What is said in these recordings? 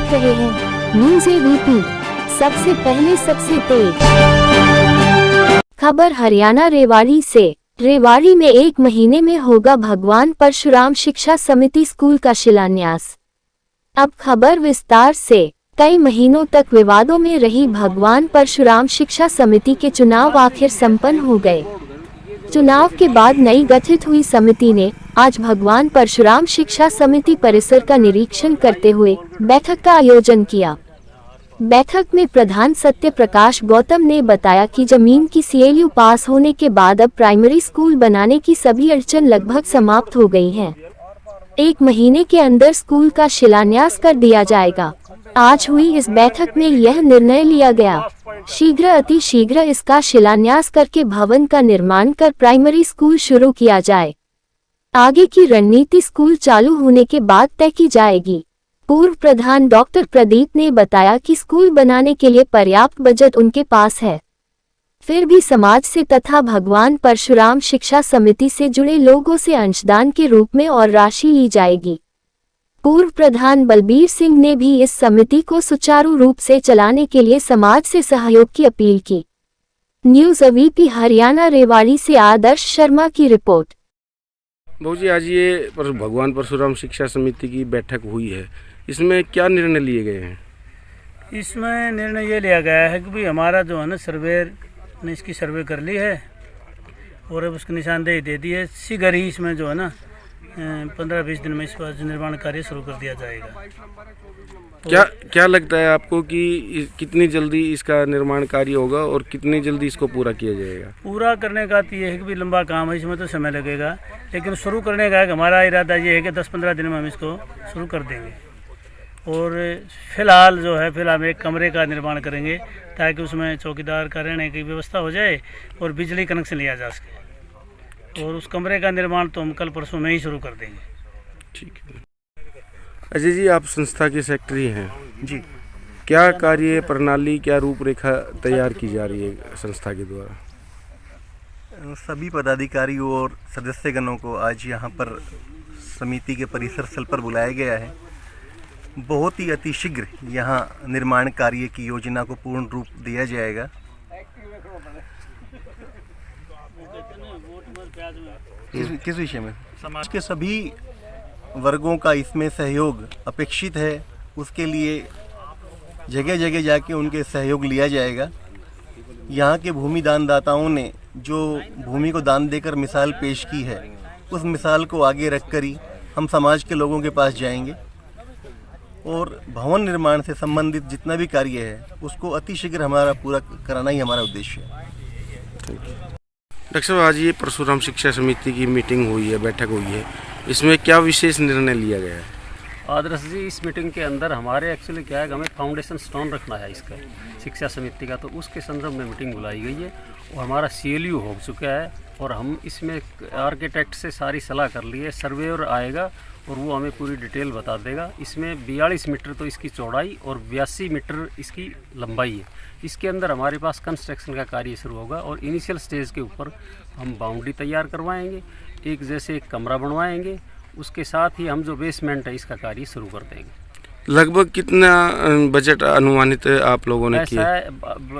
देख रहे हैं न्यूज़ एबीपी, सबसे पहले सबसे तेज खबर हरियाणा रेवाड़ी से। रेवाड़ी में 1 महीने में होगा भगवान परशुराम शिक्षा समिति स्कूल का शिलान्यास। अब खबर विस्तार से। कई महीनों तक विवादों में रही भगवान परशुराम शिक्षा समिति के चुनाव आखिर संपन्न हो गए। चुनाव के बाद नई गठित हुई समिति ने आज भगवान परशुराम शिक्षा समिति परिसर का निरीक्षण करते हुए बैठक का आयोजन किया। बैठक में प्रधान सत्य प्रकाश गौतम ने बताया कि जमीन की CLU पास होने के बाद अब प्राइमरी स्कूल बनाने की सभी अड़चन लगभग समाप्त हो गई हैं। 1 महीने के अंदर स्कूल का शिलान्यास कर दिया जाएगा। आज हुई इस बैठक में यह निर्णय लिया गया। अति शीघ्र इसका शिलान्यास करके भवन का निर्माण कर प्राइमरी स्कूल शुरू किया जाए। आगे की रणनीति स्कूल चालू होने के बाद तय की जाएगी। पूर्व प्रधान डॉक्टर प्रदीप ने बताया कि स्कूल बनाने के लिए पर्याप्त बजट उनके पास है, फिर भी समाज से तथा भगवान परशुराम शिक्षा समिति से जुड़े लोगों से अंशदान के रूप में और राशि ली जाएगी। पूर्व प्रधान बलबीर सिंह ने भी इस समिति को सुचारू रूप से चलाने के लिए समाज से सहयोग की अपील की। न्यूज़ एबीपी हरियाणा रेवाड़ी से आदर्श शर्मा की रिपोर्ट। बहू जी, आज ये भगवान परशुराम शिक्षा समिति की बैठक हुई है, इसमें क्या निर्णय लिए गए हैं? इसमें निर्णय ये लिया गया है कि भाई हमारा जो है ना सर्वेयर ने इसकी सर्वे कर ली है और अब उसकी निशानदेही दे दी है। शीघ्र ही इसमें जो है ना 15-20 दिन में इस पर निर्माण कार्य शुरू कर दिया जाएगा। क्या लगता है आपको कि कितनी जल्दी इसका निर्माण कार्य होगा और कितनी जल्दी इसको पूरा किया जाएगा? पूरा करने का तो ये है कि भी लंबा काम है, इसमें तो समय लगेगा, लेकिन शुरू करने का हमारा इरादा ये है कि 10-15 दिन में हम इसको शुरू कर देंगे। और फिलहाल एक कमरे का निर्माण करेंगे ताकि उसमें चौकीदार का रहने की व्यवस्था हो जाए और बिजली कनेक्शन लिया जा सके। और उस कमरे का निर्माण तो हम कल परसों में ही शुरू कर देंगे। ठीक है। अजय जी, आप संस्था के सेक्रेटरी हैं जी। क्या कार्य प्रणाली, क्या रूपरेखा तैयार की जा रही है संस्था के द्वारा? सभी पदाधिकारियों और सदस्यगणों को आज यहाँ पर समिति के परिसर स्थल पर बुलाया गया है। बहुत ही अतिशीघ्र यहाँ निर्माण कार्य की योजना को पूर्ण रूप दिया जाएगा। किस विषय में? समाज के सभी वर्गों का इसमें सहयोग अपेक्षित है। उसके लिए जगह जगह जाके उनके सहयोग लिया जाएगा। यहाँ के भूमि दानदाताओं ने जो भूमि को दान देकर मिसाल पेश की है, उस मिसाल को आगे रखकर ही हम समाज के लोगों के पास जाएंगे और भवन निर्माण से संबंधित जितना भी कार्य है उसको अतिशीघ्र हमारा पूरा कराना ही हमारा उद्देश्य है। डॉक्टर साहब, आज ये परशुराम शिक्षा समिति की मीटिंग हुई है, बैठक हुई है, इसमें क्या विशेष निर्णय लिया गया है? आदर्श जी, इस मीटिंग के अंदर हमारे एक्चुअली क्या है, हमें फाउंडेशन स्टोन रखना है इसका शिक्षा समिति का, तो उसके संदर्भ में मीटिंग बुलाई गई है और हमारा CLU हो चुका है और हम इसमें आर्किटेक्ट से सारी सलाह कर ली है। सर्वेयर आएगा और वो हमें पूरी डिटेल बता देगा। इसमें 42 मीटर तो इसकी चौड़ाई और 82 मीटर इसकी लंबाई है। इसके अंदर हमारे पास कंस्ट्रक्शन का कार्य शुरू होगा और इनिशियल स्टेज के ऊपर हम बाउंड्री तैयार करवाएंगे, एक कमरा बनवाएंगे, उसके साथ ही हम जो बेसमेंट है इसका कार्य शुरू कर देंगे। लगभग कितना बजट अनुमानित आप लोगों ने किया?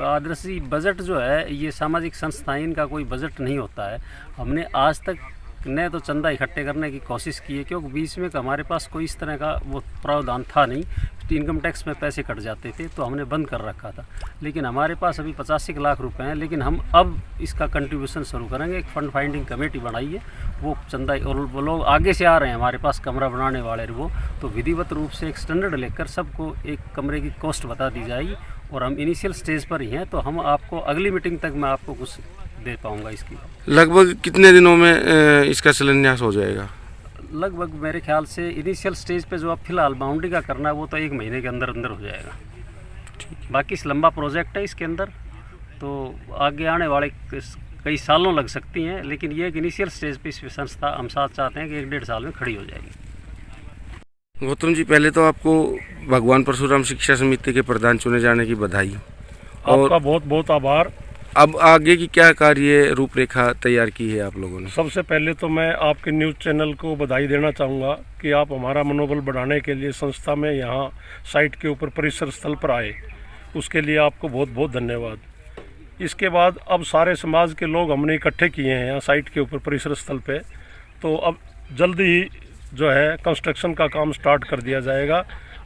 आदर्श जी, बजट जो है ये सामाजिक संस्थाएं, इनका कोई बजट नहीं होता है। हमने आज तक ने तो चंदा इकट्ठे करने की कोशिश की है, क्योंकि बीच में हमारे पास कोई इस तरह का वो प्रावधान था नहीं। इनकम टैक्स में पैसे कट जाते थे तो हमने बंद कर रखा था, लेकिन हमारे पास अभी 85 लाख रुपए हैं। लेकिन हम अब इसका कंट्रीब्यूशन शुरू करेंगे। एक फंड फाइंडिंग कमेटी बनाई है, वो चंदा और वो लोग आगे से आ रहे हैं हमारे पास कमरा बनाने वाले, वो तो विधिवत रूप से एक स्टैंडर्ड लेकर सबको एक कमरे की कॉस्ट बता दी जाएगी और हम इनिशियल स्टेज पर ही हैं। तो हम आपको अगली मीटिंग तक मैं आपको कुछ दे पाऊँगा। इसकी लगभग कितने दिनों में इसका शिलान्यास हो जाएगा? लगभग मेरे ख्याल से इनिशियल स्टेज पे जो अब फिलहाल बाउंड्री का करना है वो तो 1 महीने के अंदर अंदर हो जाएगा। बाकी इस लंबा प्रोजेक्ट है इसके अंदर, तो आगे आने वाले कई सालों लग सकती हैं, लेकिन ये एक इनिशियल स्टेज पे इस संस्था हम साथ चाहते हैं कि 1-1.5 साल में खड़ी हो जाएगी। गौतम जी, पहले तो आपको भगवान परशुराम शिक्षा समिति के प्रधान चुने जाने की बधाई। आपका बहुत बहुत आभार। अब आगे की क्या कार्य रूपरेखा तैयार की है आप लोगों ने? सबसे पहले तो मैं आपके न्यूज़ चैनल को बधाई देना चाहूँगा कि आप हमारा मनोबल बढ़ाने के लिए संस्था में यहाँ साइट के ऊपर परिसर स्थल पर आए, उसके लिए आपको बहुत बहुत धन्यवाद। इसके बाद अब सारे समाज के लोग हमने इकट्ठे किए हैं यहाँ साइट के ऊपर परिसर स्थल पे, तो अब जल्दी ही जो है कंस्ट्रक्शन का काम स्टार्ट कर दिया जाएगा।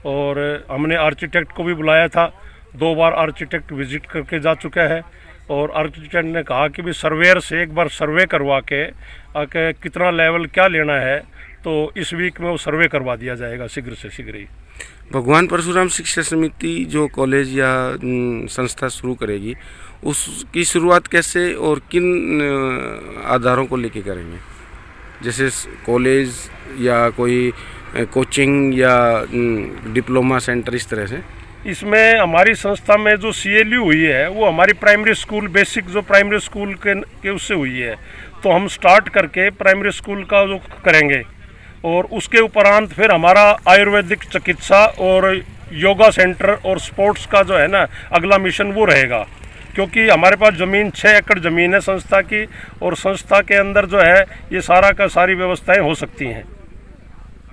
और हमने आर्किटेक्ट को भी बुलाया था, 2 बार आर्किटेक्ट विजिट करके जा चुका है और आर्किटेक्ट ने कहा कि भी सर्वेयर से एक बार सर्वे करवा के आके कितना लेवल क्या लेना है, तो इस वीक में वो सर्वे करवा दिया जाएगा शीघ्र से शीघ्र ही। भगवान परशुराम शिक्षा समिति जो कॉलेज या संस्था शुरू करेगी, उसकी शुरुआत कैसे और किन आधारों को लेके करेंगे? जैसे कॉलेज या कोई कोचिंग या डिप्लोमा सेंटर, इस तरह से? इसमें हमारी संस्था में जो CLU हुई है वो हमारी प्राइमरी स्कूल, बेसिक जो प्राइमरी स्कूल के उससे हुई है, तो हम स्टार्ट करके प्राइमरी स्कूल का जो करेंगे और उसके उपरांत फिर हमारा आयुर्वेदिक चिकित्सा और योगा सेंटर और स्पोर्ट्स का जो है ना अगला मिशन वो रहेगा। क्योंकि हमारे पास ज़मीन 6 एकड़ ज़मीन है संस्था की, और संस्था के अंदर जो है ये सारा का सारी व्यवस्थाएं हो सकती हैं।